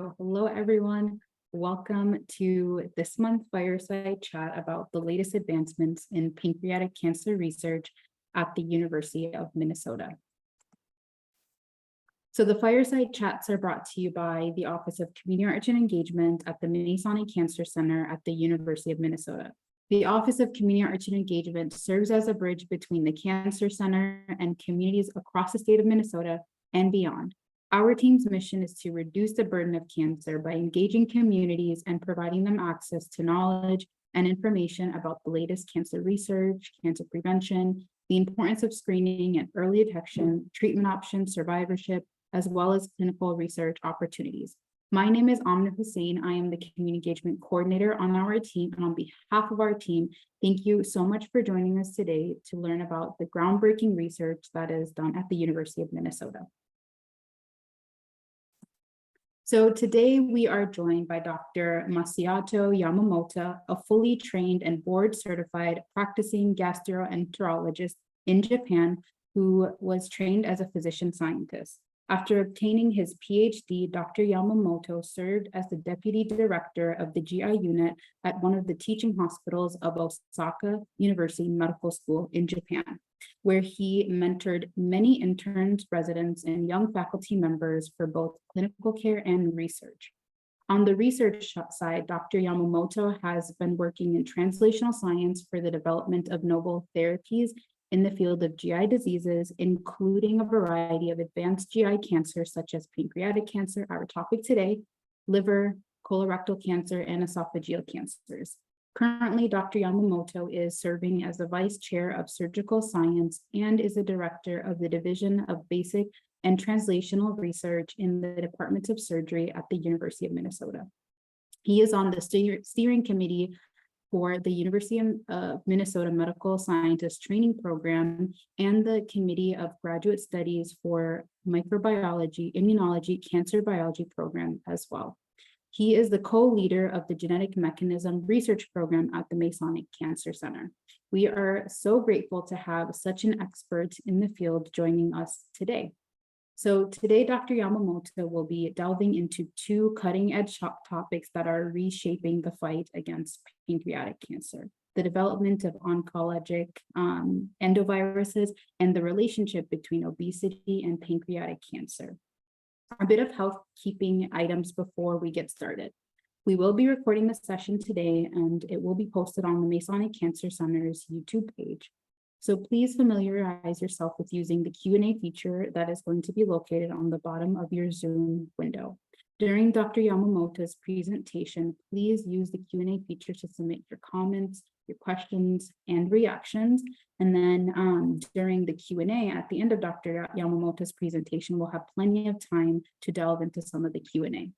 Well, hello, everyone. Welcome to this month's fireside chat about the latest advancements in pancreatic cancer research at the University of Minnesota. So the fireside chats are brought to you by the Office of Community Outreach and Engagement at the Masonic Cancer Center at the University of Minnesota. The Office of Community Outreach and Engagement serves as a bridge between the Cancer Center and communities across the state of Minnesota and beyond. Our team's mission is to reduce the burden of cancer by engaging communities and providing them access to knowledge and information about the latest cancer research, cancer prevention, the importance of screening and early detection, treatment options, survivorship, as well as clinical research opportunities. My name is Amna Hussein. I am the Community Engagement Coordinator on our team, and on behalf of our team, thank you so much for joining us today to learn about the groundbreaking research that is done at the University of Minnesota. So today we are joined by Dr. Masato Yamamoto, a fully trained and board certified practicing gastroenterologist in Japan who was trained as a physician scientist. After obtaining his PhD, Dr. Yamamoto served as the deputy director of the GI unit at one of the teaching hospitals of Osaka University Medical School in Japan, where he mentored many interns, residents, and young faculty members for both clinical care and research. On the research side, Dr. Yamamoto has been working in translational science for the development of novel therapies in the field of GI diseases, including a variety of advanced GI cancers such as pancreatic cancer, our topic today, liver, colorectal cancer, and esophageal cancers. Currently, Dr. Yamamoto is serving as the Vice Chair of Surgical Science and is a Director of the Division of Basic and Translational Research in the Department of Surgery at the University of Minnesota. He is on the steering committee for the University of Minnesota Medical Scientist Training Program and the Committee of Graduate Studies for Microbiology, Immunology, Cancer Biology Program as well. He is the co-leader of the Genetic Mechanism Research Program at the Masonic Cancer Center. We are so grateful to have such an expert in the field joining us today. So today, Dr. Yamamoto will be delving into two cutting-edge topics that are reshaping the fight against pancreatic cancer: the development of oncologic endoviruses and the relationship between obesity and pancreatic cancer. A bit of housekeeping items before we get started. We will be recording this session today, and it will be posted on the Masonic Cancer Center's YouTube page. So please familiarize yourself with using the Q&A feature that is going to be located on the bottom of your Zoom window. During Dr. Yamamoto's presentation, please use the Q&A feature to submit your comments, your questions, and reactions. And then during the Q&A at the end of Dr. Yamamoto's presentation, we'll have plenty of time to delve into some of the Q&A.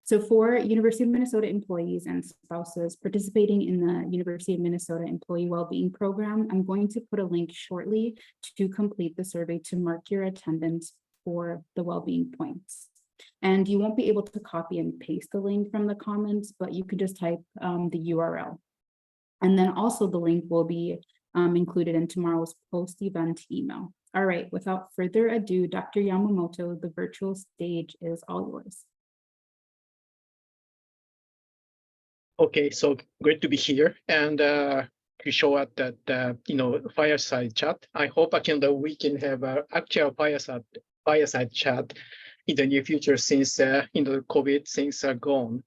So for University of Minnesota employees and spouses participating in the University of Minnesota Employee Wellbeing Program, I'm going to put a link shortly to complete the survey to mark your attendance for the wellbeing points. And you won't be able to copy and paste the link from the comments, but you can just type the URL. And then also the link will be included in tomorrow's post-event email. All right, without further ado, Dr. Yamamoto, the virtual stage is all yours. Okay, so great to be here and to show up that fireside chat. I hope we can have an actual fireside chat in the near future since COVID things are gone.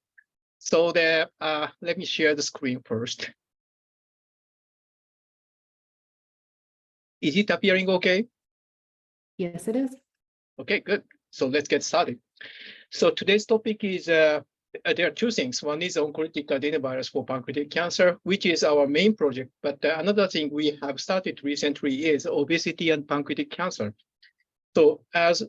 So let me share the screen first. Is it appearing okay? Yes, it is. Okay, good. So let's get started. So today's topic is there are two things. One is oncolytic adenovirus for pancreatic cancer, which is our main project. But another thing we have started recently is obesity and pancreatic cancer. So as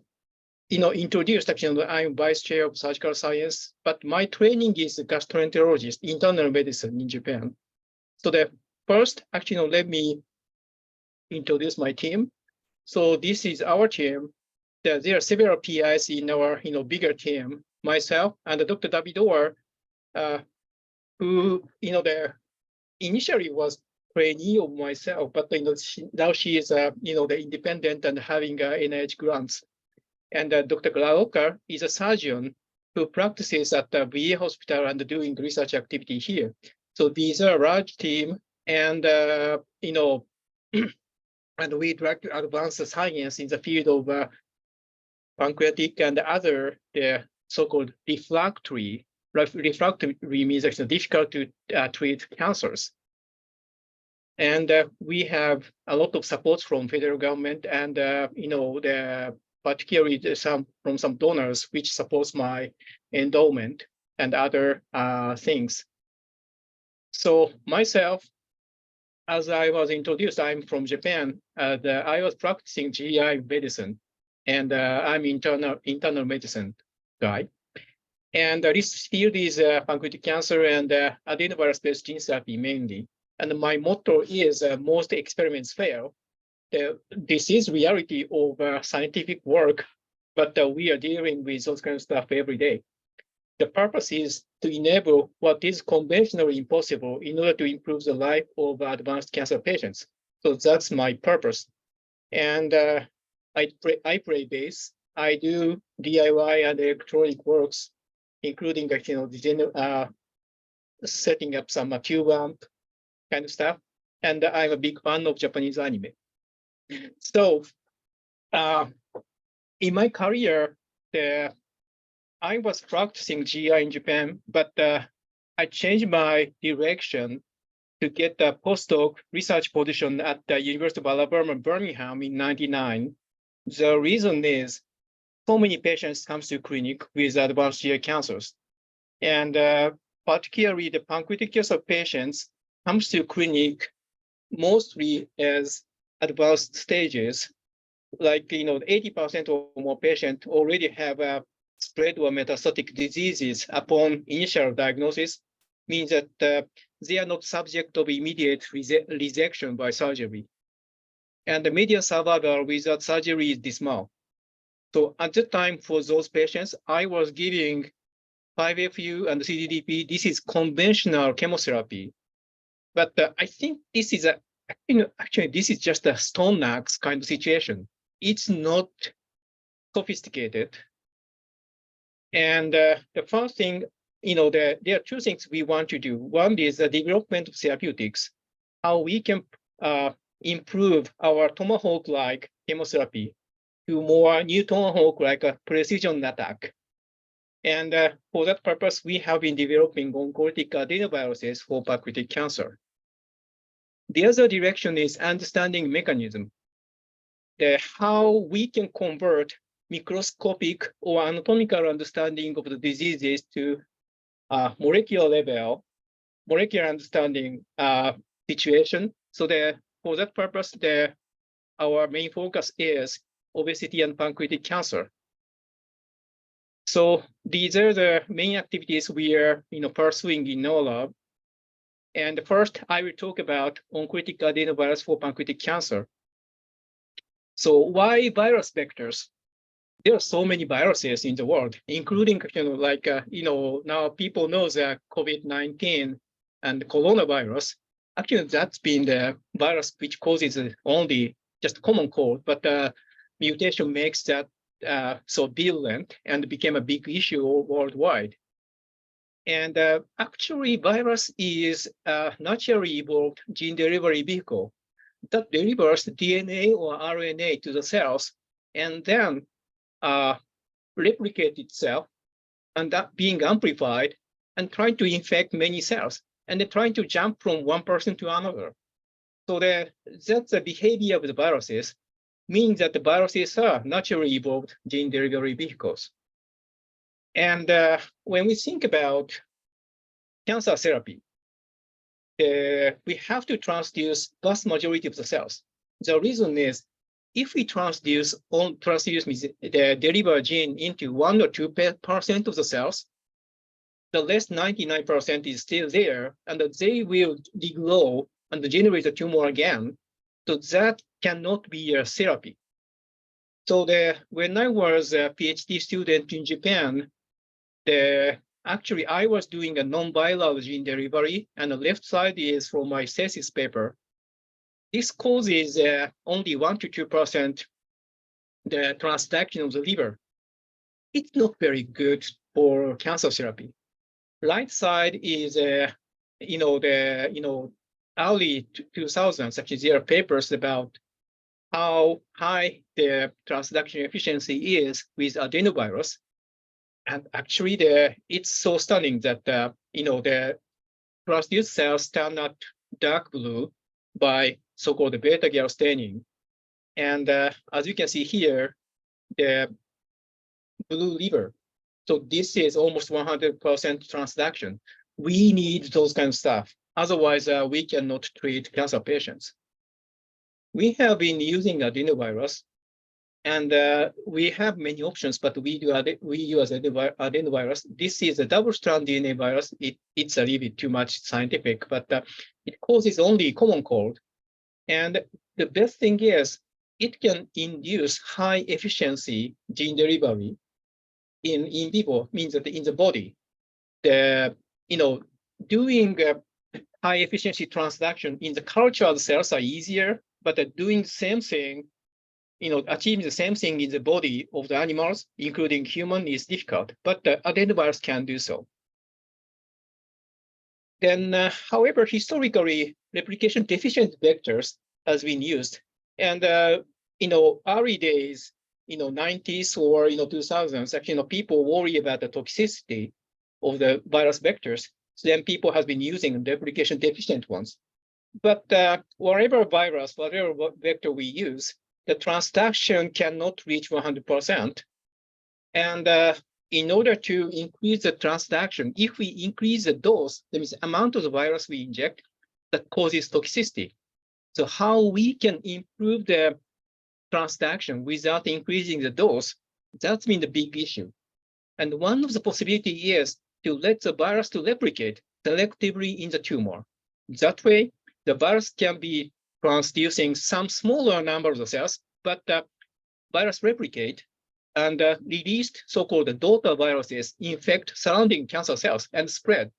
introduced, actually, I'm vice chair of surgical science, but my training is a gastroenterologist, internal medicine in Japan. So the first, actually, let me introduce my team. So this is our team. There are several PIs in our bigger team. Myself and Dr. David Orr, who initially was trainee of myself, but now she is the independent and having NIH grants. And Dr. Glaoka is a surgeon who practices at the VA hospital and doing research activity here. So these are a large team, and and we try to advance the science in the field of pancreatic and other so-called refractory. Refractory means actually difficult to treat cancers. And we have a lot of support from federal government and particularly from some donors, which supports my endowment and other things. So myself, as I was introduced, I'm from Japan. I was practicing GI medicine, and I'm internal medicine guy. And this field is pancreatic cancer and adenovirus-based gene therapy mainly. And my motto is most experiments fail. This is reality of scientific work, but we are dealing with those kind of stuff every day. The purpose is to enable what is conventionally impossible in order to improve the life of advanced cancer patients. So that's my purpose. And I play bass. I do DIY and electronic works, including setting up some tube amp kind of stuff. And I'm a big fan of Japanese anime. So in my career, I was practicing GI in Japan, but I changed my direction to get a postdoc research position at the University of Alabama, Birmingham in '99. The reason is so many patients come to clinic with advanced GI cancers. And particularly the pancreatic cancer patients comes to clinic mostly as advanced stages, like 80% or more patients already have a spread or metastatic diseases upon initial diagnosis, means that they are not subject of immediate resection by surgery. And the median survival without surgery is dismal. So at the time for those patients, I was giving 5-FU and CDDP. This is conventional chemotherapy. But I think this is actually, this is just a stone axe kind of situation. It's not sophisticated. And the first thing, there are two things we want to do. One is the development of therapeutics, how we can improve our tomahawk-like chemotherapy to more new tomahawk-like a precision attack. And for that purpose, we have been developing oncolytic adenoviruses for pancreatic cancer. The other direction is understanding mechanism, how we can convert microscopic or anatomical understanding of the diseases to molecular level, molecular understanding situation. So for that purpose, our main focus is obesity and pancreatic cancer. So these are the main activities we are pursuing in our lab. And first, I will talk about oncolytic adenovirus for pancreatic cancer. So why virus vectors? There are so many viruses in the world, including now people know that COVID-19 and coronavirus. Actually, that's been the virus which causes only just common cold, but mutation makes that so virulent and became a big issue worldwide. And actually, virus is a naturally evolved gene delivery vehicle that delivers DNA or RNA to the cells and then replicate itself and that being amplified and trying to infect many cells and then trying to jump from one person to another. So that's the behavior of the viruses, means that the viruses are naturally evolved gene delivery vehicles. And when we think about cancer therapy, we have to transduce vast majority of the cells. The reason is, if we transduce the deliver gene into 1 or 2% of the cells, the rest 99% is still there, and they will regrow and generate a tumor again. So that cannot be a therapy. So when I was a PhD student in Japan, actually I was doing a non-viral gene delivery, and the left side is from my thesis paper. This causes only 1 to 2% the transduction of the liver. It's not very good for cancer therapy. Right side is, the early 2000s. Actually, there are papers about how high the transduction efficiency is with adenovirus, and actually, it's so stunning that the transduced cells turn out dark blue by so-called beta-gal staining, and as you can see here, the blue liver. So this is almost 100% transduction. We need those kind of stuff. Otherwise, we cannot treat cancer patients. We have been using adenovirus, and we have many options, but we use adenovirus. This is a double-strand DNA virus. It's a little bit too much scientific, but it causes only common cold. And the best thing is it can induce high efficiency gene delivery in vivo, means that in the body, doing high efficiency transduction in the cultured cells are easier, but doing the same thing, achieving the same thing in the body of the animals, including human, is difficult. But the adenovirus can do so. Then, however, historically, replication deficient vectors has been used, and early days, 90s or 2000s, actually, people worry about the toxicity of the virus vectors. So then people have been using replication deficient ones. But whatever virus, whatever vector we use, the transduction cannot reach 100%. And in order to increase the transduction, if we increase the dose, that means the amount of the virus we inject, that causes toxicity. So how we can improve the transduction without increasing the dose, that's been the big issue. And one of the possibilities is to let the virus to replicate selectively in the tumor. That way, the virus can be transducing some smaller number of the cells, but the virus replicate and released so-called daughter viruses infect surrounding cancer cells and spread.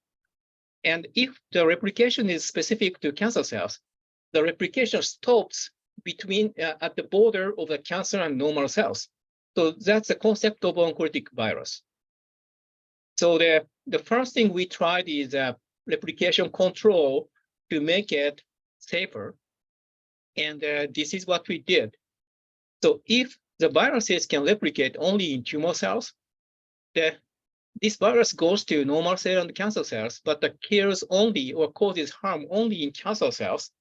And if the replication is specific to cancer cells, the replication stops between at the border of the cancer and normal cells. So that's the concept of oncolytic virus. So the first thing we tried is replication control to make it safer. And this is what we did. So if the viruses can replicate only in tumor cells, this virus goes to normal cell and cancer cells, but kills only or causes harm only in cancer cells.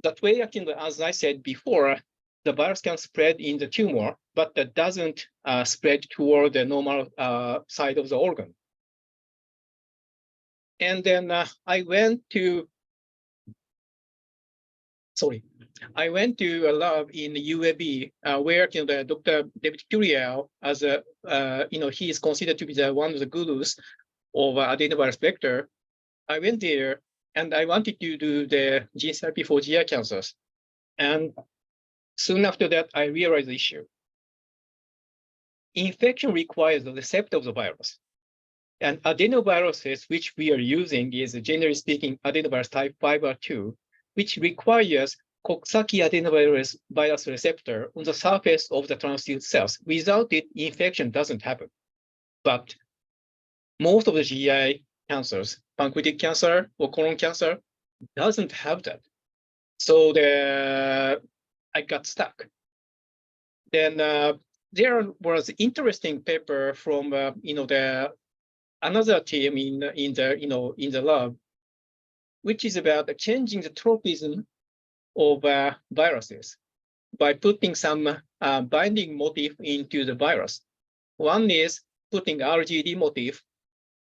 That way, as I said before, the virus can spread in the tumor, but that doesn't spread toward the normal side of the organ. And then I went to a lab in the UAB where the Dr. David Curiel, as he is considered to be one of the gurus of adenovirus vector. I went there and I wanted to do the gene therapy for GI cancers. And soon after that, I realized the issue. Infection requires the receptor of the virus. And adenoviruses, which we are using, is generally speaking adenovirus type 5 or 2, which requires Coxsackie adenovirus virus receptor on the surface of the transduced cells. Without it, infection doesn't happen. But most of the GI cancers, pancreatic cancer or colon cancer, doesn't have that. So I got stuck. Then there was an interesting paper from another team in the lab, which is about changing the tropism of viruses by putting some binding motif into the virus. One is putting RGD motif,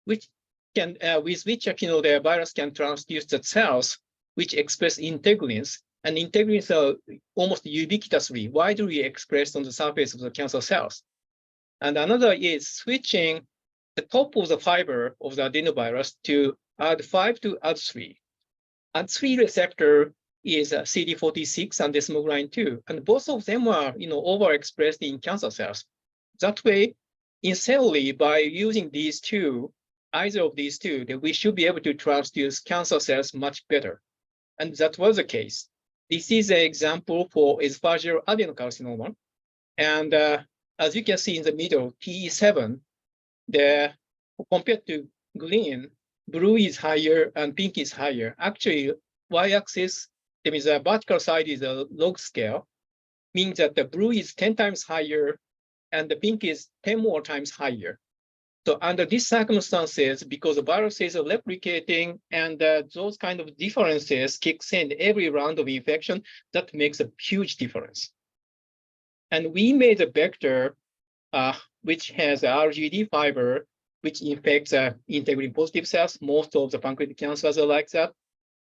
which can with which the virus can transduce the cells which express integrins, and integrins are almost ubiquitously widely expressed on the surface of the cancer cells. And another is switching the top of the fiber of the adenovirus to AD5 to AD3. AD3 receptor is CD46 and desmoglein 2, and both of them are overexpressed in cancer cells. That way, in theory, by using these two, either of these two, that we should be able to transduce cancer cells much better. And that was the case. This is an example for esophageal adenocarcinoma. And as you can see in the middle, TE7, the compared to green, blue is higher and pink is higher. Actually, y-axis, there is a vertical side is a log scale, means that the blue is 10 times higher and the pink is 10 more times higher. So under these circumstances, because the viruses are replicating and those kind of differences kicks in every round of infection, that makes a huge difference. And we made a vector which has a RGD fiber, which infects integrity positive cells. Most of the pancreatic cancers are like that.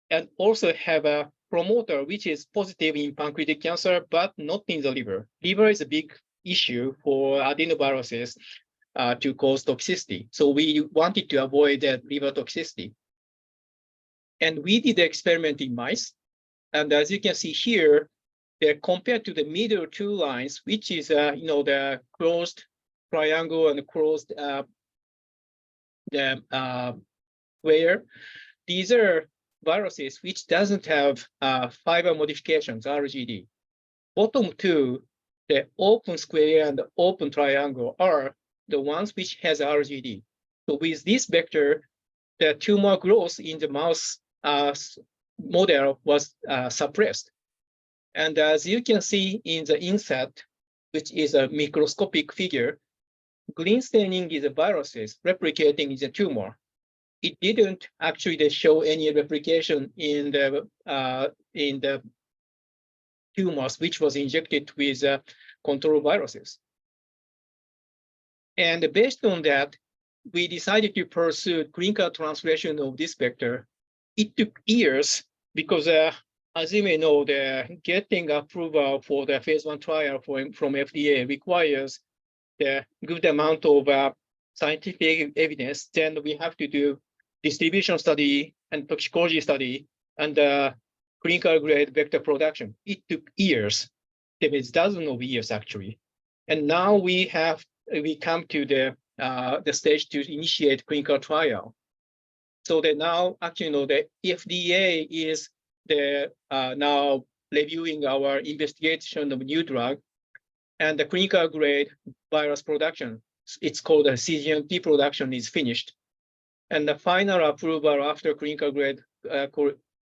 And also have a promoter, which is positive in pancreatic cancer, but not in the liver. Liver is a big issue for adenoviruses to cause toxicity. So we wanted to avoid that liver toxicity. And we did the experiment in mice. And as you can see here, they're compared to the middle two lines, which is the closed triangle and closed square. These are viruses which doesn't have fiber modifications, RGD. Bottom two, the open square and the open triangle are the ones which has RGD. So with this vector, the tumor growth in the mouse model was suppressed. And as you can see in the inset, which is a microscopic figure, green staining is a viruses replicating in the tumor. It didn't actually show any replication in the tumors which was injected with control viruses. And based on that, we decided to pursue clinical translation of this vector. It took years because, as you may know, getting approval for the phase 1 trial from FDA requires the good amount of scientific evidence. Then we have to do distribution study and toxicology study and clinical grade vector production. It took years. There is dozens of years actually. And now we come to the stage to initiate clinical trial. So that now actually the FDA is now reviewing our investigation of new drug and the clinical grade virus production. It's called a CGMP production is finished. And the final approval after clinical grade,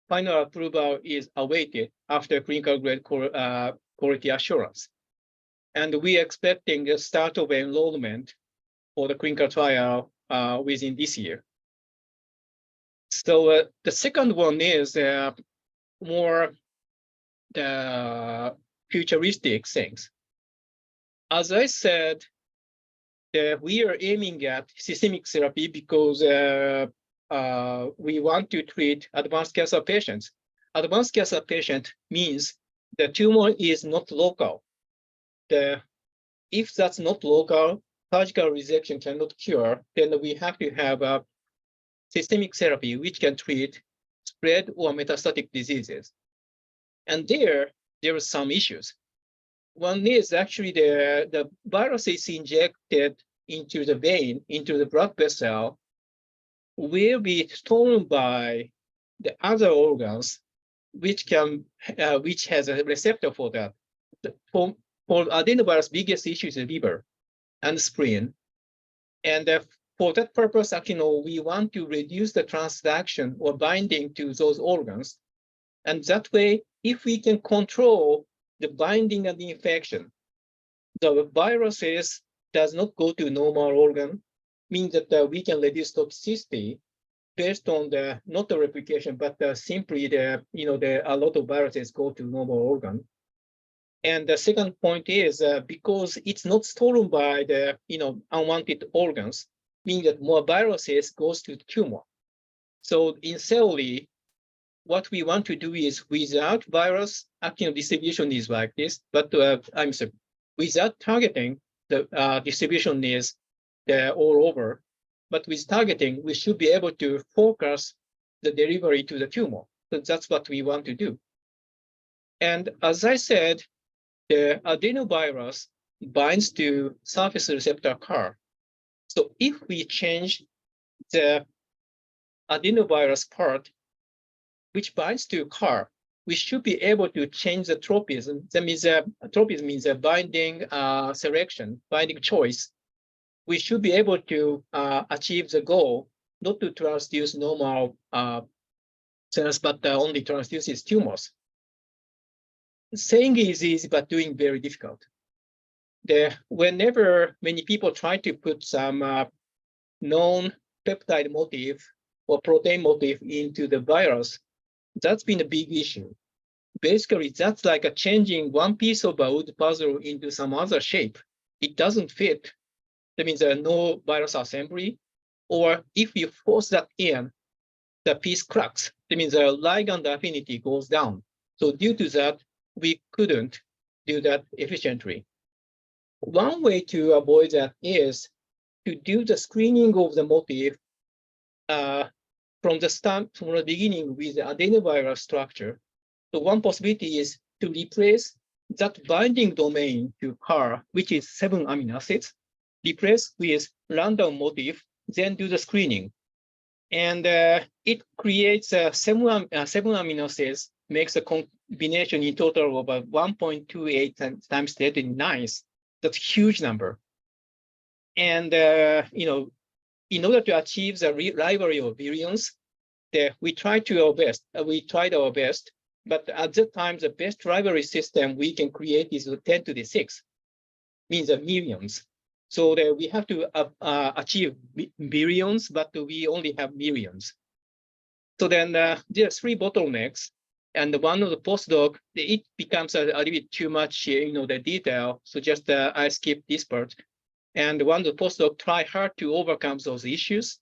final approval is awaited after clinical grade quality assurance. And we are expecting the start of enrollment for the clinical trial within this year. So the second one is more the futuristic things. As I said, we are aiming at systemic therapy because we want to treat advanced cancer patients. Advanced cancer patient means the tumor is not local. If that's not local, surgical resection cannot cure, then we have to have a systemic therapy which can treat spread or metastatic diseases. And there are some issues. One is actually the virus is injected into the vein, into the blood vessel, will be stolen by the other organs, which has a receptor for that. For adenovirus, biggest issue is the liver and spleen. And for that purpose, actually, we want to reduce the transduction or binding to those organs. And that way, if we can control the binding and the infection, the viruses does not go to normal organ, means that we can reduce toxicity based on not the replication, but simply a lot of viruses go to normal organ. And the second point is because it's not stolen by the unwanted organs, meaning that more viruses goes to the tumor. So in theory, what we want to do is without virus, actual distribution is like this, but I'm sorry, without targeting, the distribution is all over. But with targeting, we should be able to focus the delivery to the tumor. So that's what we want to do. And as I said, the adenovirus binds to surface receptor CAR. So if we change the adenovirus part, which binds to CAR, we should be able to change the tropism. That means tropism means a binding selection, binding choice we should be able to achieve the goal, not to transduce normal cells, but only transduces tumors. Saying is easy, but doing very difficult. Whenever many people try to put some known peptide motif or protein motif into the virus, that's been a big issue. Basically, that's like a changing one piece of a wood puzzle into some other shape. It doesn't fit. That means there are no virus assembly. Or if you force that in, the piece cracks. That means the ligand affinity goes down. So due to that, we couldn't do that efficiently. One way to avoid that is to do the screening of the motif from the beginning with the adenoviral structure. So one possibility is to replace that binding domain to CAR, which is 7 amino acids, replace with random motif, then do the screening. And it creates 7 amino acids, makes a combination in total of 1.28 times 10 to the 9th. That's a huge number. And in order to achieve the library of virions, we tried our best, but at that time, the best library system we can create is 10 to the 6, means millions. So that we have to achieve billions, but we only have millions. So then there are 3 bottlenecks, and one of the postdoc, it becomes a little bit too much, the detail. So just I skip this part. And one of the postdoc try hard to overcome those issues,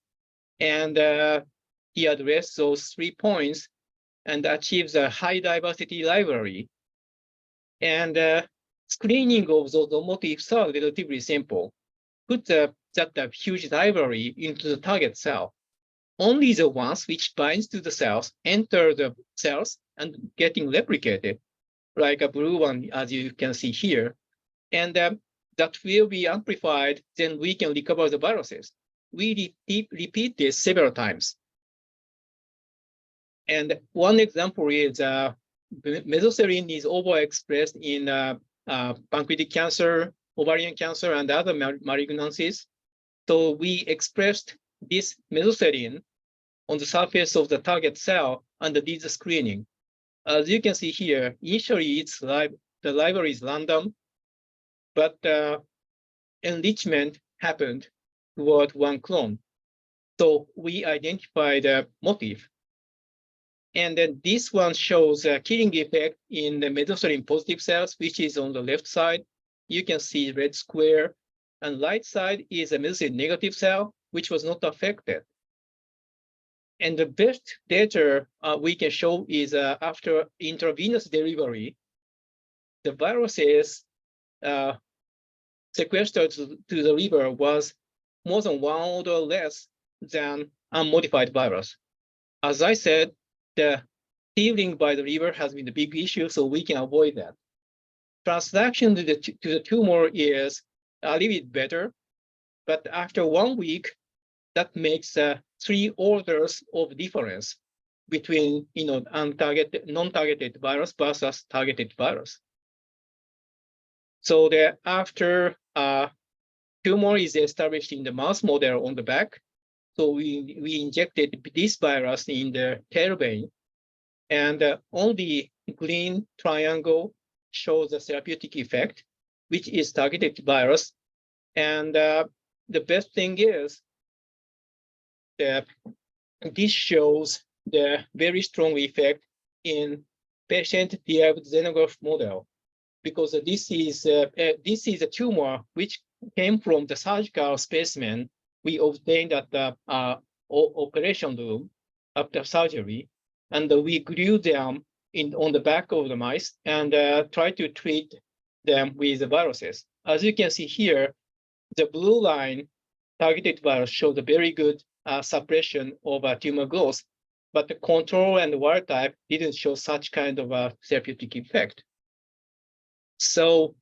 and he addressed those 3 points and achieves a high diversity library. And screening of those motifs are relatively simple. Put that huge library into the target cell. Only the ones which binds to the cells enter the cells and getting replicated, like a blue one, as you can see here. And that will be amplified, then we can recover the viruses. We repeat this several times. And one example is mesothelin is overexpressed in pancreatic cancer, ovarian cancer, and other malignancies. So we expressed this mesothelin on the surface of the target cell and did the screening. As you can see here, initially the library is random, but enrichment happened toward one clone. So we identified a motif. And then this one shows a killing effect in the mesothelin positive cells, which is on the left side. You can see red square, and right side is a mesothelin negative cell, which was not affected. And the best data we can show is after intravenous delivery, the viruses sequestered to the liver was more than 1 order less than unmodified virus. As I said, the healing by the liver has been a big issue, so we can avoid that. Transduction to the tumor is a little bit better, but after 1 week, that makes 3 orders of difference between non-targeted virus versus targeted virus. So after tumor is established in the mouse model on the back, so we injected this virus in the tail vein, and only green triangle shows the therapeutic effect, which is targeted virus. And the best thing is that this shows the very strong effect in patient-derived xenograft model, because this is a tumor which came from the surgical specimen we obtained at the operation room after surgery, and we grew them on the back of the mice and tried to treat them with the viruses. As you can see here, the blue line targeted virus showed a very good suppression of tumor growth, but the control and wild type didn't show such kind of a therapeutic effect. So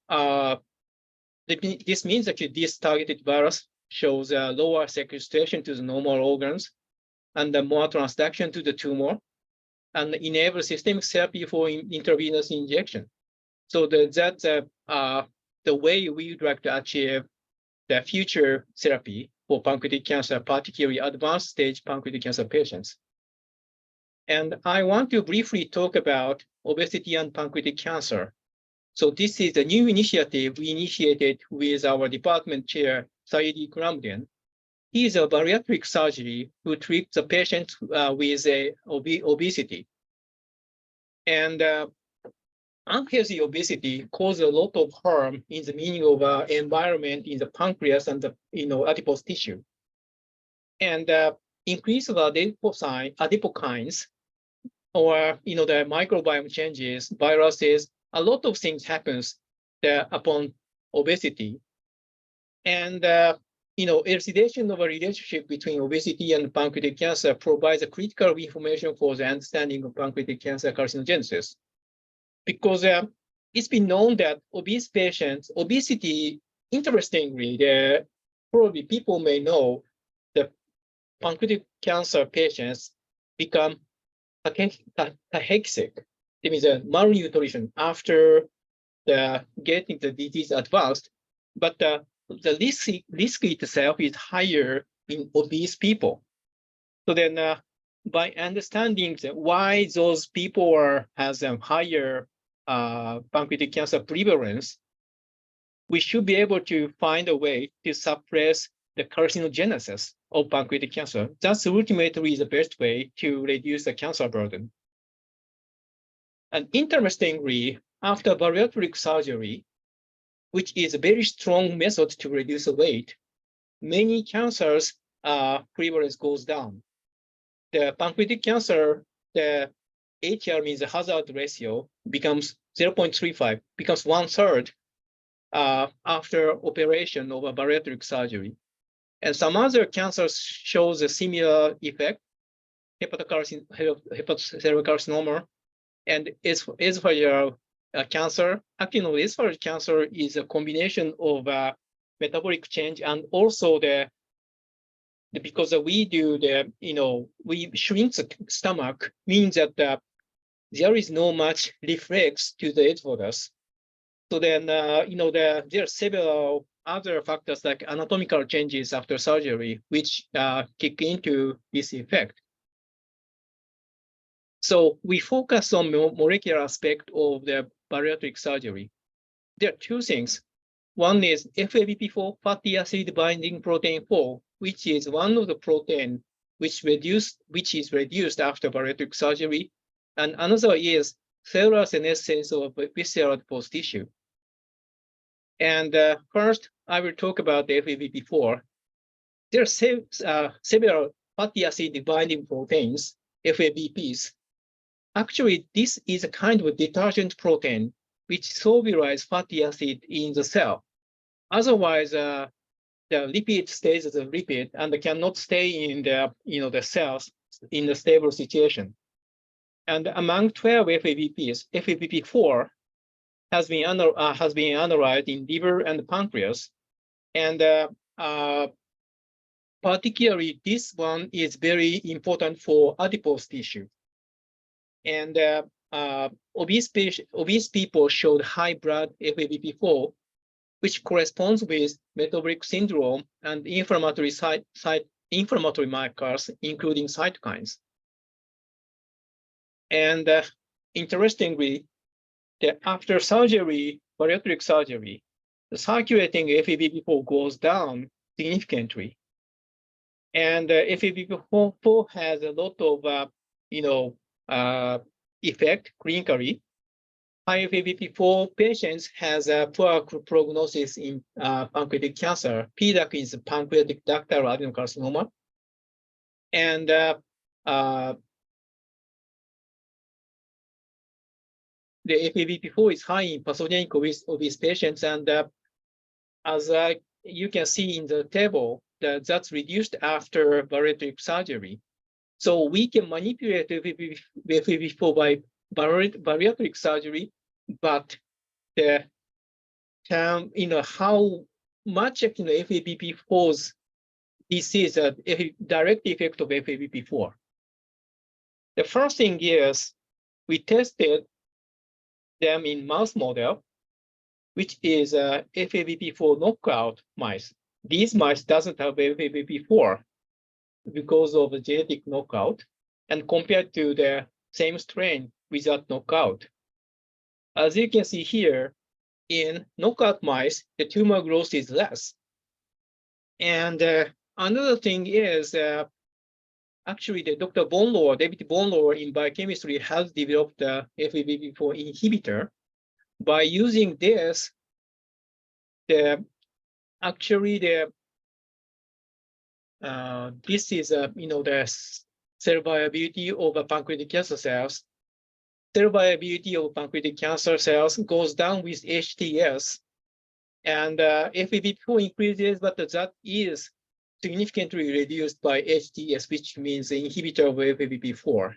this means that this targeted virus shows a lower sequestration to the normal organs and more transduction to the tumor, and enable systemic therapy for intravenous injection. So that's the way we would like to achieve the future therapy for pancreatic cancer, particularly advanced stage pancreatic cancer patients. And I want to briefly talk about obesity and pancreatic cancer. So this is a new initiative we initiated with our department chair, Saidi Kuramdian. He is a bariatric surgery who treats the patients with obesity. And unhealthy obesity causes a lot of harm in the meaning of environment in the pancreas and the adipose tissue. And increase of adipokines, or the microbiome changes, viruses, a lot of things happens upon obesity. And elucidation of a relationship between obesity and pancreatic cancer provides a critical information for the understanding of pancreatic cancer carcinogenesis. Because it's been known that obese patients, obesity, interestingly, probably people may know that pancreatic cancer patients become cachexic. It means malnutrition after getting the disease advanced, but the risk itself is higher in obese people. So then by understanding why those people has a higher pancreatic cancer prevalence, we should be able to find a way to suppress the carcinogenesis of pancreatic cancer. That's ultimately the best way to reduce the cancer burden. And interestingly, after bariatric surgery, which is a very strong method to reduce the weight, many cancers prevalence goes down. The pancreatic cancer, the HR means the hazard ratio becomes 0.35, becomes 1/3 after operation of a bariatric surgery. And some other cancers shows a similar effect, hepatocellular carcinoma, and esophageal cancer. Actually, esophageal cancer is a combination of metabolic change and also because we do we shrink the stomach, means that there is no much reflex to the esophagus. So then, there are several other factors like anatomical changes after surgery, which kick into this effect. So we focus on molecular aspect of the bariatric surgery. There are two things. One is FABP4, fatty acid binding protein 4, which is one of the protein which is reduced after bariatric surgery, and another is cellular senescence of visceral adipose tissue. And first, I will talk about the FABP4. There are several fatty acid binding proteins, FABPs. Actually, this is a kind of detergent protein which solubilizes fatty acid in the cell. Otherwise, the lipid stays as a lipid and cannot stay in the cells in a stable situation. And among 12 FABPs, FABP4 has been analyzed in liver and pancreas, and particularly this one is very important for adipose tissue. And obese people showed high blood FABP4, which corresponds with metabolic syndrome and inflammatory markers, including cytokines. And interestingly, after surgery, bariatric surgery, the circulating FABP4 goes down significantly. And FABP4 has a lot of effect clinically. High FABP4 patients has a poor prognosis in pancreatic cancer. PDAC is pancreatic ductal adenocarcinoma. And the FABP4 is high in pathogenic obese patients, and as you can see in the table, that's reduced after bariatric surgery. So we can manipulate the FABP4 by bariatric surgery, but how much FABP4's disease a direct effect of FABP4. The first thing is we tested them in mouse model, which is a FABP4 knockout mice. these mice doesn't have FABP4 because of the genetic knockout, and compared to the same strain without knockout. As you can see here, in knockout mice, the tumor growth is less. And another thing is actually the Dr. David Bonlower in biochemistry has developed the FABP4 inhibitor. By using this, this is the cell viability of pancreatic cancer cells. Cell viability of pancreatic cancer cells goes down with HTS, and FABP4 increases, but that is significantly reduced by HTS, which means the inhibitor of FABP4.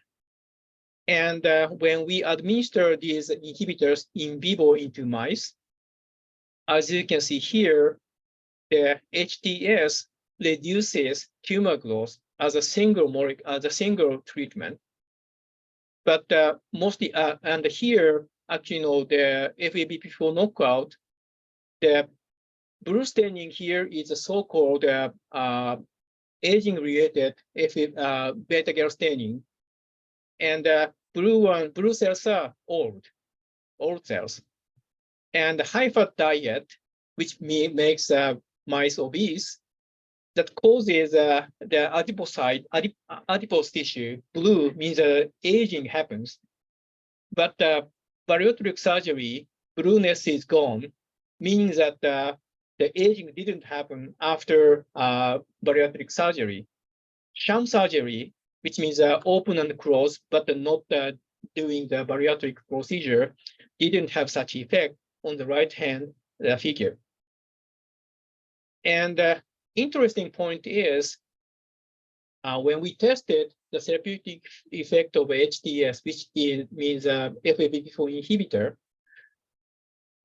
And when we administer these inhibitors in vivo into mice, as you can see here, the HTS reduces tumor growth as a single treatment. But mostly, and here, actually, the FABP4 knockout, the blue staining here is a so-called aging-related beta-gal staining, and blue cells are old cells. And the high-fat diet, which makes mice obese, that causes the adipose tissue. Blue means aging happens. But bariatric surgery, blueness is gone, meaning that the aging didn't happen after bariatric surgery. Sham surgery, which means open and close, but not doing the bariatric procedure, didn't have such effect on the right-hand figure. And interesting point is when we tested the therapeutic effect of HTS, which means FABP4 inhibitor,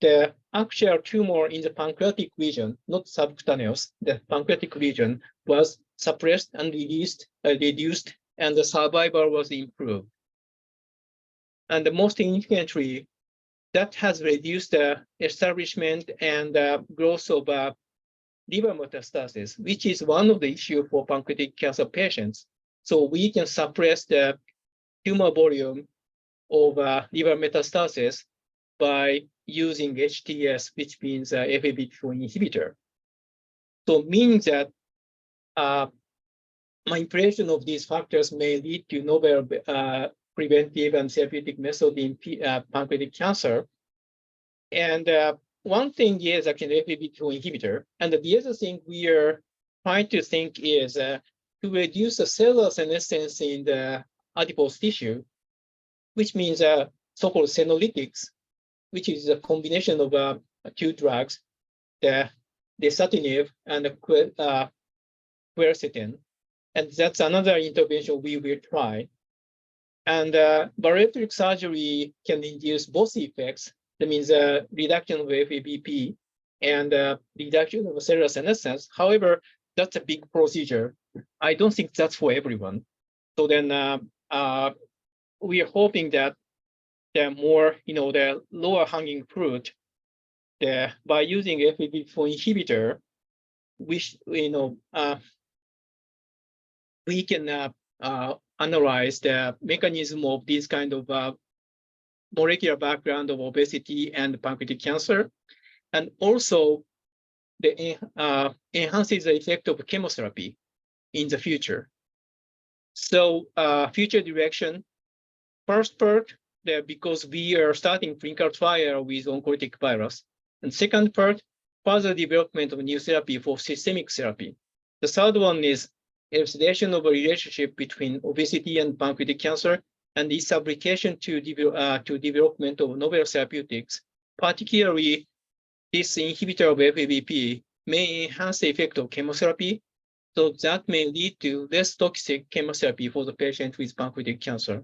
the actual tumor in the pancreatic region, not subcutaneous, the pancreatic region was suppressed and reduced, and the survival was improved. And the most significantly, that has reduced the establishment and growth of liver metastasis, which is one of the issues for pancreatic cancer patients. So we can suppress the tumor volume of liver metastasis by using HTS, which means FABP4 inhibitor. So meaning that manipulation of these factors may lead to novel preventive and therapeutic method in pancreatic cancer. And one thing is actually FABP4 inhibitor. And the other thing we are trying to think is to reduce the cellular senescence in the adipose tissue, which means so-called senolytics, which is a combination of two drugs, the dasatinib and the quercetin. And that's another intervention we will try. And bariatric surgery can induce both effects. That means reduction of FABP and reduction of cellular senescence. However, that's a big procedure. I don't think that's for everyone. So then we are hoping that the more, the lower hanging fruit, by using FABP4 inhibitor, which, we can analyze the mechanism of this kind of molecular background of obesity and pancreatic cancer, and also the enhances the effect of chemotherapy in the future. So future direction, first part, because we are starting clinical trial with oncolytic virus, and second part, further development of new therapy for systemic therapy. The third one is elucidation of a relationship between obesity and pancreatic cancer, and its application to development of novel therapeutics. Particularly, this inhibitor of FABP may enhance the effect of chemotherapy, so that may lead to less toxic chemotherapy for the patient with pancreatic cancer.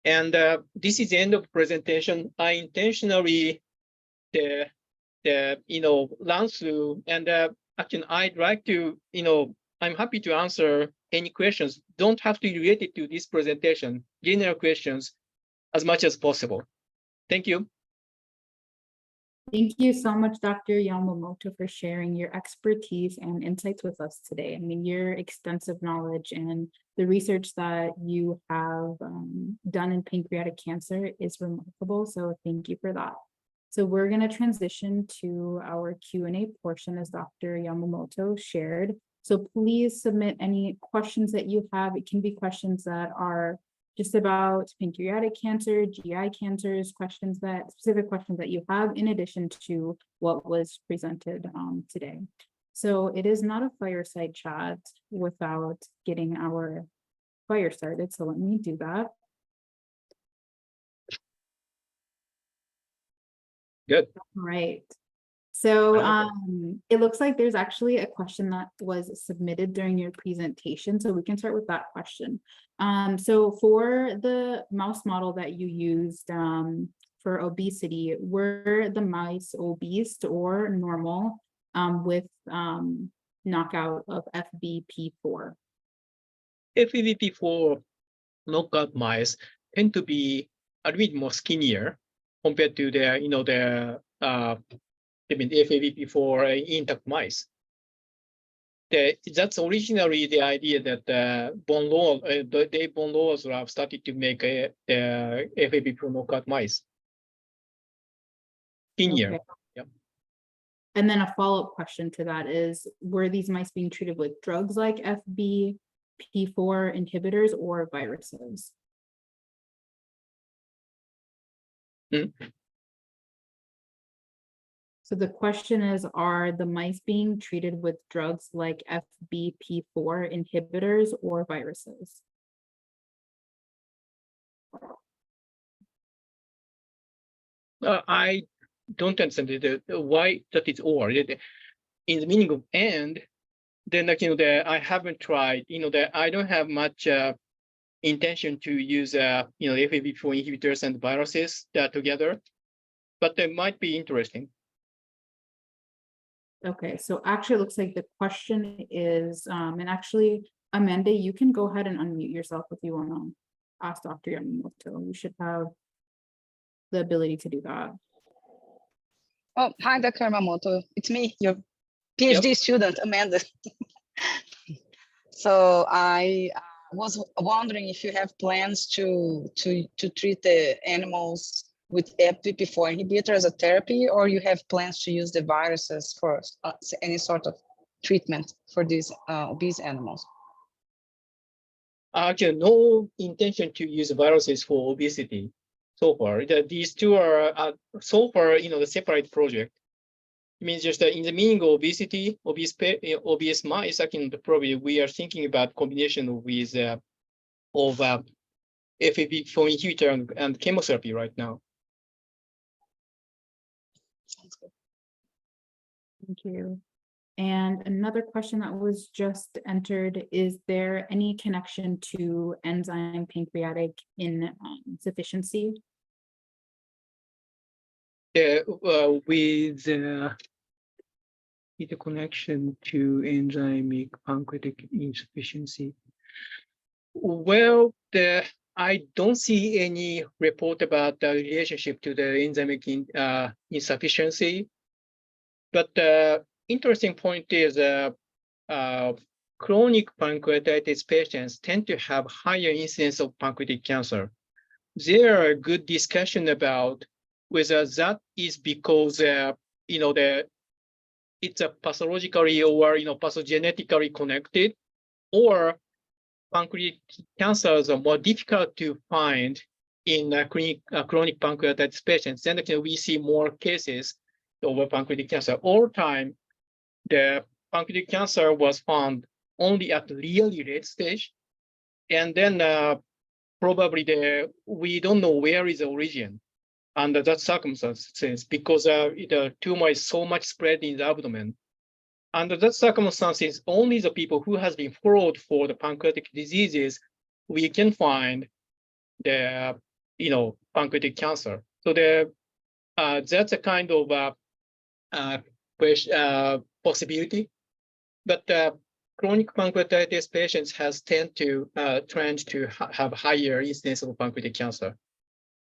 And this is the end of the presentation. I intentionally run through, and actually I'd like to, I'm happy to answer any questions. Don't have to be related to this presentation, general questions as much as possible. Thank you. Thank you so much, Dr. Yamamoto, for sharing your expertise and insights with us today. I mean, your extensive knowledge and the research that you have done in pancreatic cancer is remarkable. So thank you for that. So we're going to transition to our Q&A portion as Dr. Yamamoto shared. So please submit any questions that you have. It can be questions that are just about pancreatic cancer, GI cancers, specific questions that you have in addition to what was presented today. So it is not a fireside chat without getting our fire started. So let me do that. Good. All right. So it looks like there's actually a question that was submitted during your presentation. So we can start with that question. So for the mouse model that you used for obesity, were the mice obese or normal with knockout of FBP4? FBP4 knockout mice tend to be a little bit more skinnier compared to the FABP4 intact mice. That's originally the idea that bone lowers have started to make the FABP4 knockout mice skinnier. Okay. Yep. And then a follow-up question to that is, were these mice being treated with drugs like FBP4 inhibitors or viruses? Mm-hmm. So the question is, are the mice being treated with drugs like FBP4 inhibitors or viruses? I don't understand why that is or. In the meaning of and, then I haven't tried. I don't have much intention to use FABP4 inhibitors and viruses together, but they might be interesting. Okay, so actually it looks like the question is, and actually, Amanda, you can go ahead and unmute yourself if you want to ask Dr. Yamamoto. You should have the ability to do that. Oh, hi, Dr. Yamamoto. It's me, your PhD student, Amanda. So I was wondering if you have plans to treat the animals with FBP4 inhibitor as a therapy, or you have plans to use the viruses for any sort of treatment for these obese animals? Actually, no intention to use viruses for obesity so far. These two are so far, the separate project. It means just in the meaning of obesity, obese mice, probably we are thinking about combination with FABP4 inhibitor and chemotherapy right now. Sounds good. Thank you. And another question that was just entered, is there any connection to enzyme pancreatic insufficiency? With the connection to enzymic pancreatic insufficiency. Well, I don't see any report about the relationship to the enzymic insufficiency. But the interesting point is chronic pancreatitis patients tend to have higher incidence of pancreatic cancer. There are good discussion about whether that is because it's a pathologically or pathogenetically connected, or pancreatic cancers are more difficult to find in chronic pancreatitis patients. Then we see more cases of pancreatic cancer. All time, the pancreatic cancer was found only at really late stage, and then probably we don't know where is the origin under that circumstances, because the tumor is so much spread in the abdomen. Under that circumstances, only the people who has been followed for the pancreatic diseases, we can find the pancreatic cancer. So that's a kind of possibility. But chronic pancreatitis patients has tend to trend to have higher incidence of pancreatic cancer.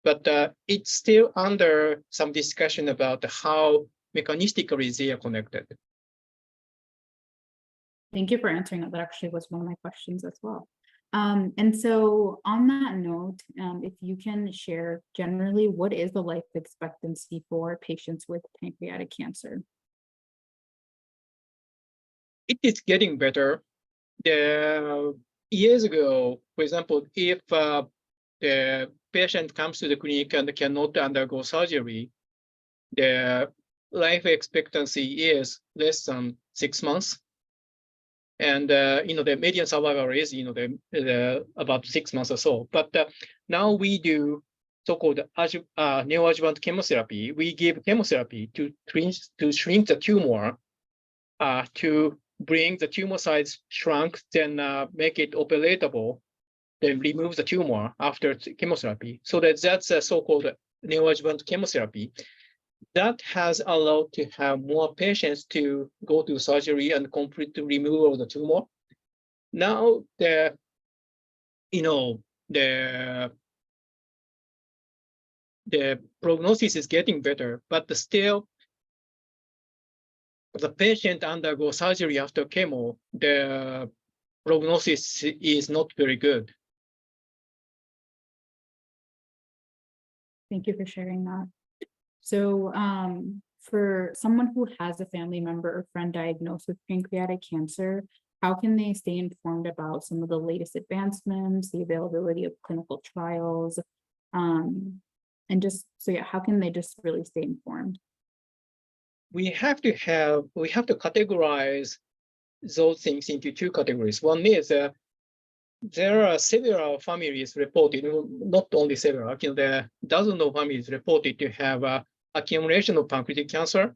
but it's still under some discussion about how mechanistically they are connected. Thank you for answering that. That actually was one of my questions as well. And so on that note, if you can share generally, what is the life expectancy for patients with pancreatic cancer? It is getting better. Years ago, for example, if the patient comes to the clinic and cannot undergo surgery, the life expectancy is less than 6 months. And the median survival is about 6 months or so. But now we do so-called neoadjuvant chemotherapy. We give chemotherapy to shrink the tumor, to bring the tumor size shrunk, then make it operatable, then remove the tumor after chemotherapy. So that's a so-called neoadjuvant chemotherapy. That has allowed to have more patients to go to surgery and complete removal of the tumor. Now the prognosis is getting better, but still the patient undergo surgery after chemo, the prognosis is not very good. Thank you for sharing that. So for someone who has a family member or friend diagnosed with pancreatic cancer, how can they stay informed about some of the latest advancements, the availability of clinical trials, and just, so yeah, how can they just really stay informed? We have to categorize those things into two categories. One is there are several families reported, not only several, there are dozens of families reported to have accumulation of pancreatic cancer,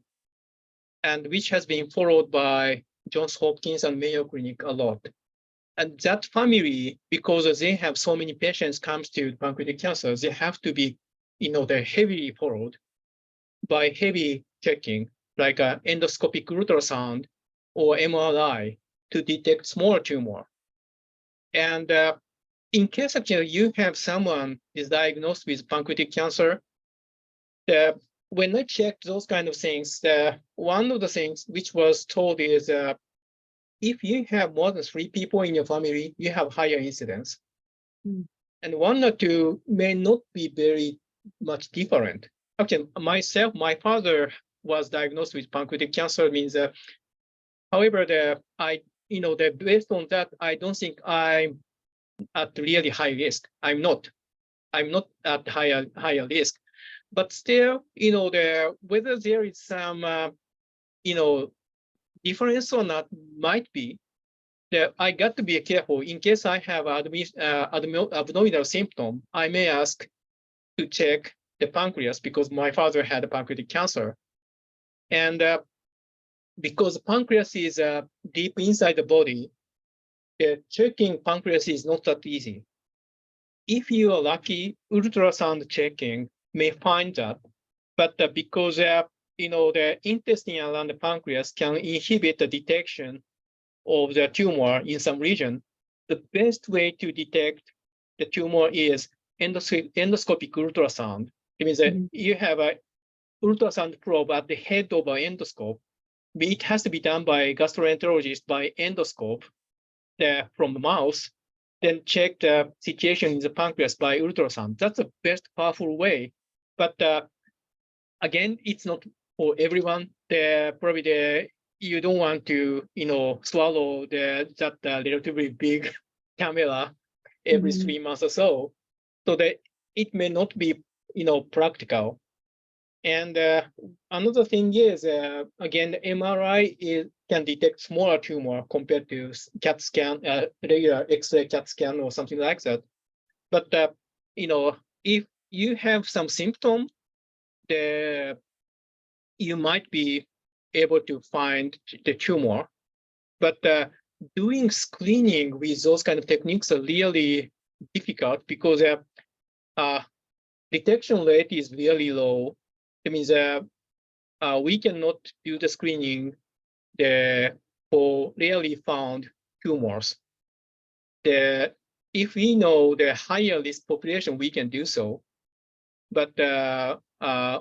and which has been followed by Johns Hopkins and Mayo Clinic a lot. And that family, because they have so many patients comes to pancreatic cancer, they have to be, they're heavily followed by heavy checking, like endoscopic ultrasound or MRI to detect small tumor. And in case actually you have someone is diagnosed with pancreatic cancer, when I checked those kind of things, one of the things which was told is if you have more than 3 people in your family, you have higher incidence. And 1 or 2 may not be very much different. Actually, myself, my father was diagnosed with pancreatic cancer, means however, based on that, I don't think I'm at really high risk. I'm not at higher risk. But still, whether there is some, difference or not might be. I got to be careful. In case I have abdominal symptom, I may ask to check the pancreas because my father had pancreatic cancer. And because pancreas is deep inside the body, checking pancreas is not that easy. If you are lucky, ultrasound checking may find that, but because the intestine around the pancreas can inhibit the detection of the tumor in some region, the best way to detect the tumor is endoscopic ultrasound. It means that you have a ultrasound probe at the head of an endoscope. It has to be done by gastroenterologist by endoscope from the mouth, then check the situation in the pancreas by ultrasound. That's the best powerful way. But again, it's not for everyone. Probably you don't want to, swallow that relatively big camera every 3 months or so. So that it may not be, practical. And another thing is, again, the MRI can detect smaller tumor compared to CAT scan, regular X-ray CAT scan or something like that. But if you have some symptom, you might be able to find the tumor. But doing screening with those kind of techniques are really difficult because detection rate is really low. It means we cannot do the screening for rarely found tumors. If we know the higher risk population, we can do so. but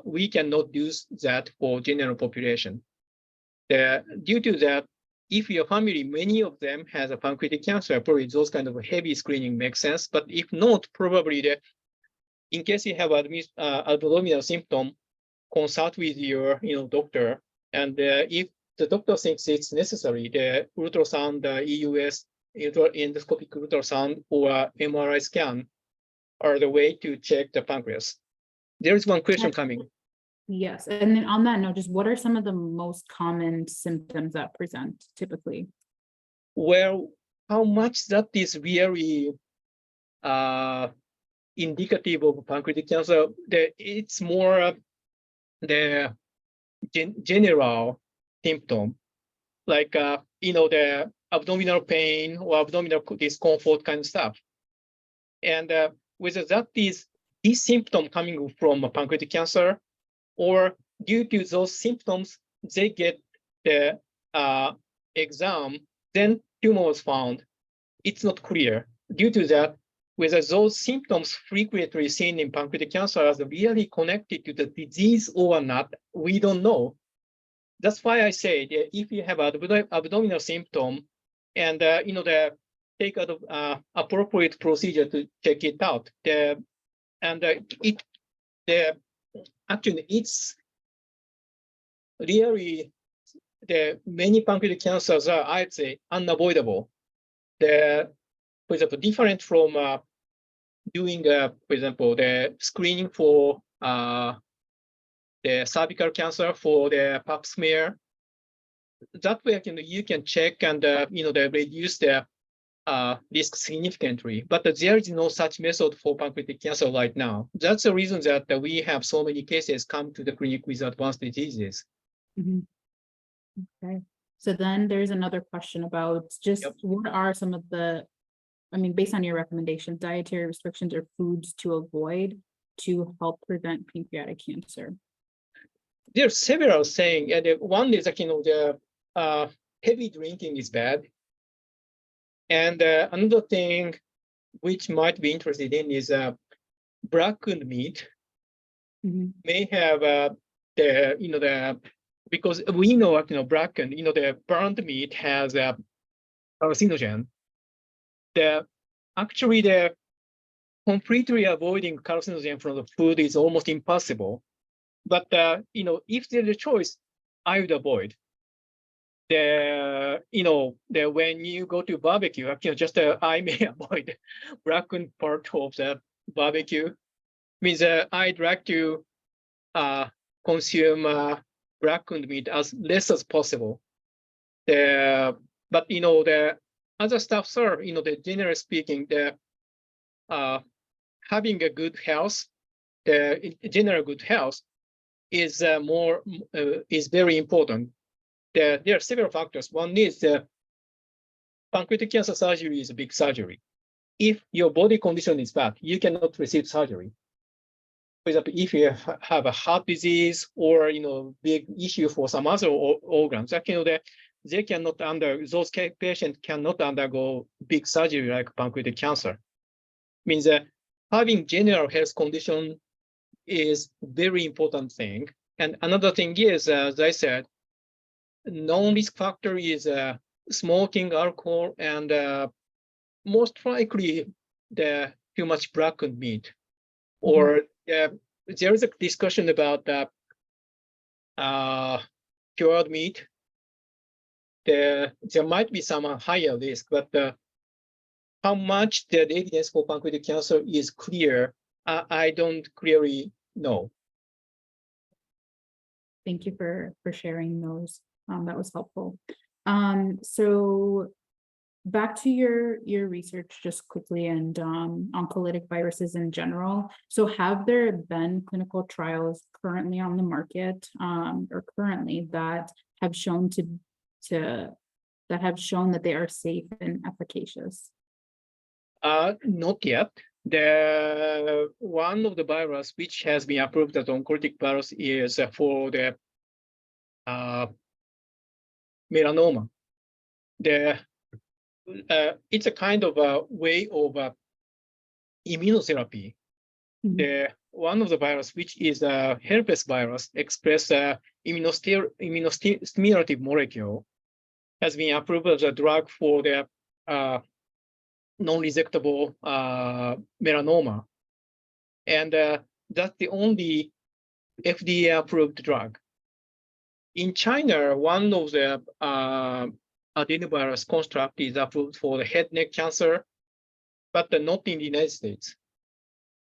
we cannot do that for general population. Due to that, if your family, many of them has a pancreatic cancer, probably those kind of heavy screening makes sense. But if not, probably in case you have abdominal symptom, consult with your doctor, and if the doctor thinks it's necessary, the ultrasound, EUS, endoscopic ultrasound, or MRI scan are the way to check the pancreas. There is one question coming. Yes, and then on that note, just what are some of the most common symptoms that present typically? Well, how much that is really indicative of pancreatic cancer, it's more the general symptom, like the abdominal pain or abdominal discomfort kind of stuff. And whether that is this symptom coming from pancreatic cancer, or due to those symptoms, they get the exam, then tumor was found. It's not clear. Due to that, whether those symptoms frequently seen in pancreatic cancer are really connected to the disease or not, we don't know. That's why I say that if you have abdominal symptom and take appropriate procedure to check it out, actually it's really many pancreatic cancers are, I'd say, unavoidable. For example, different from doing, for example, the screening for the cervical cancer for the pap smear. That way, you can check and reduce the risk significantly. But there is no such method for pancreatic cancer right now. That's the reason that we have so many cases come to the clinic with advanced diseases. Mm-hmm. Okay. So then there's another question about just what are some of the, based on your recommendations, dietary restrictions or foods to avoid to help prevent pancreatic cancer? There are several things, and one is heavy drinking is bad. And another thing which might be interested in is blackened meat may have because we know blackened, the burned meat has a carcinogen. Actually the completely avoiding carcinogen from the food is almost impossible. But if there's a choice, I would avoid. When you go to barbecue, I may avoid blackened part of the barbecue. Means I'd like to consume blackened meat as less as possible. But the other stuff, sir, generally speaking, having a good health, the general good health is is very important. There are several factors. One is pancreatic cancer surgery is a big surgery. If your body condition is bad, you cannot receive surgery. For example, if you have a heart disease or big issue for some other organs, they cannot those patients cannot undergo big surgery like pancreatic cancer. Means having general health condition is very important thing. And another thing is, as I said, non-risk factor is smoking, alcohol, and most likely too much blackened meat. Or there is a discussion about cured meat. There might be some higher risk, but how much the evidence for pancreatic cancer is clear, I don't clearly know. Thank you for sharing those. That was helpful. So back to your research just quickly and oncolytic viruses in general. So have there been clinical trials currently on the market or currently that have shown that they are safe and efficacious? Not yet. The one of the virus which has been approved as oncolytic virus is for the melanoma. It's a kind of a way of immunotherapy. one of the virus, which is a herpes virus, express a immunostimulative molecule, has been approved as a drug for the non-resectable melanoma. And that's the only FDA-approved drug. In China, one of the adenovirus construct is approved for the head neck cancer, but not in the United States.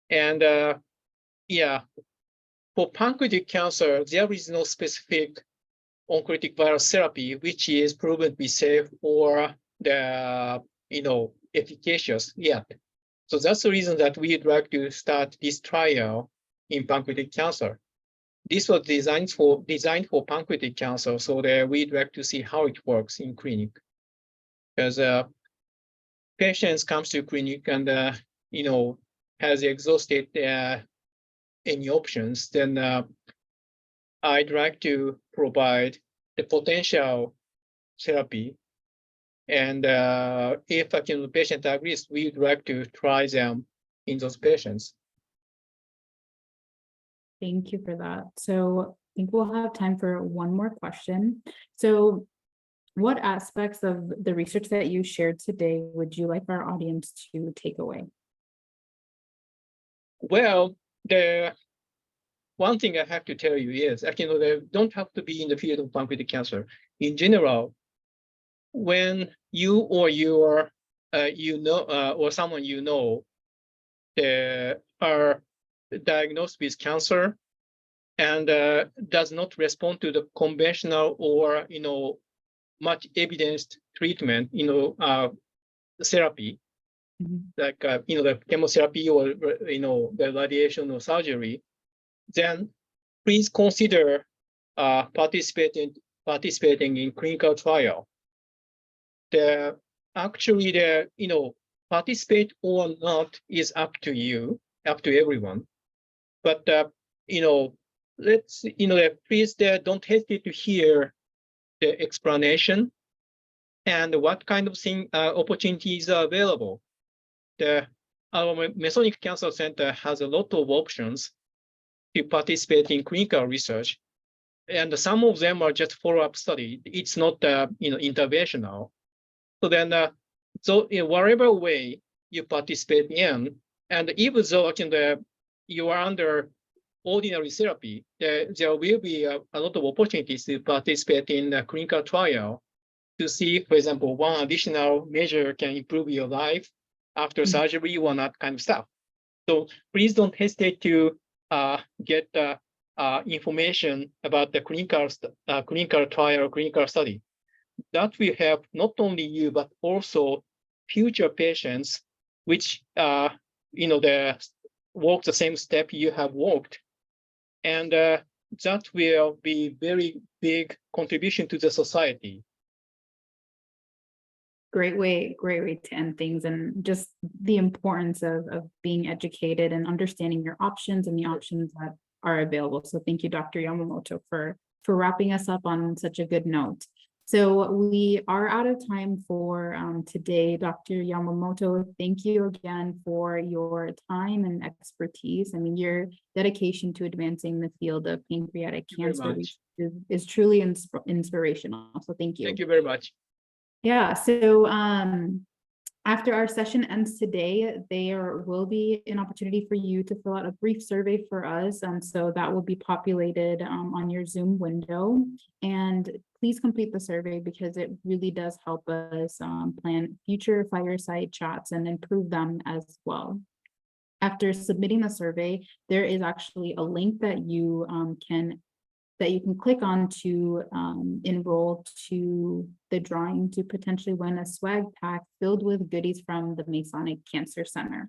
And for pancreatic cancer, there is no specific oncolytic virus therapy which is proven to be safe or efficacious yet. So that's the reason that we'd like to start this trial in pancreatic cancer. This was designed for pancreatic cancer, so that we'd like to see how it works in clinic. Because patients comes to clinic and has exhausted any options, then I'd like to provide the potential therapy. And if the patient agrees, we'd like to try them in those patients. Thank you for that. So I think we'll have time for one more question. So what aspects of the research that you shared today would you like our audience to take away? Well, the one thing I have to tell you is, actually, they don't have to be in the field of pancreatic cancer. In general, when you or your, or someone are diagnosed with cancer and does not respond to the conventional or much evidenced treatment, therapy, like the chemotherapy or the radiation or surgery, then please consider participating in clinical trial. Participate or not is up to you, up to everyone. But please don't hesitate to hear the explanation and what kind of opportunities are available. Our Masonic Cancer Center has a lot of options to participate in clinical research, and some of them are just follow-up study. It's not interventional. So then, in whatever way you participate in, and even though you are under ordinary therapy, there will be a lot of opportunities to participate in a clinical trial to see, for example, one additional measure can improve your life after surgery or that kind of stuff. So please don't hesitate to get information about the clinical trial or clinical study. That will help not only you, but also future patients, which walk the same step you have walked. And that will be very big contribution to the society. Great way to end things, and just the importance of being educated and understanding your options and the options that are available. So thank you, Dr. Yamamoto, for wrapping us up on such a good note. So we are out of time for today. Dr. Yamamoto, thank you again for your time and expertise. I mean, your dedication to advancing the field of pancreatic cancer is truly inspirational. So thank you. Thank you very much. Yeah, so after our session ends today, there will be an opportunity for you to fill out a brief survey for us. So that will be populated on your Zoom window. And please complete the survey because it really does help us plan future fireside chats and improve them as well. After submitting the survey, there is actually a link that you can click on to enroll to the drawing to potentially win a swag pack filled with goodies from the Masonic Cancer Center.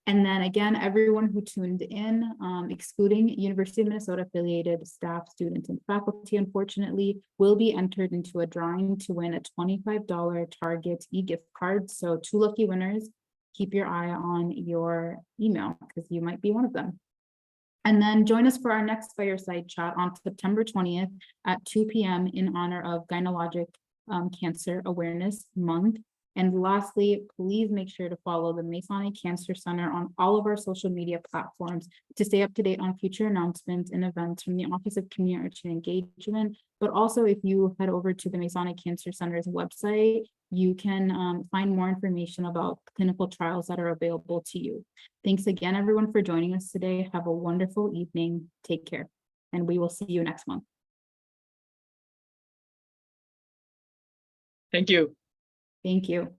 And then again, everyone who tuned in, excluding University of Minnesota affiliated staff, students, and faculty, unfortunately, will be entered into a drawing to win a $25 Target e-gift card. So 2 lucky winners. Keep your eye on your email because you might be one of them. And then join us for our next fireside chat on September 20th at 2 p.m. in honor of Gynecologic Cancer Awareness Month. And lastly, please make sure to follow the Masonic Cancer Center on all of our social media platforms to stay up to date on future announcements and events from the Office of Community Engagement. But also, if you head over to the Masonic Cancer Center's website, you can find more information about clinical trials that are available to you. Thanks again, everyone, for joining us today. Have a wonderful evening. Take care, and we will see you next month. Thank you. Thank you.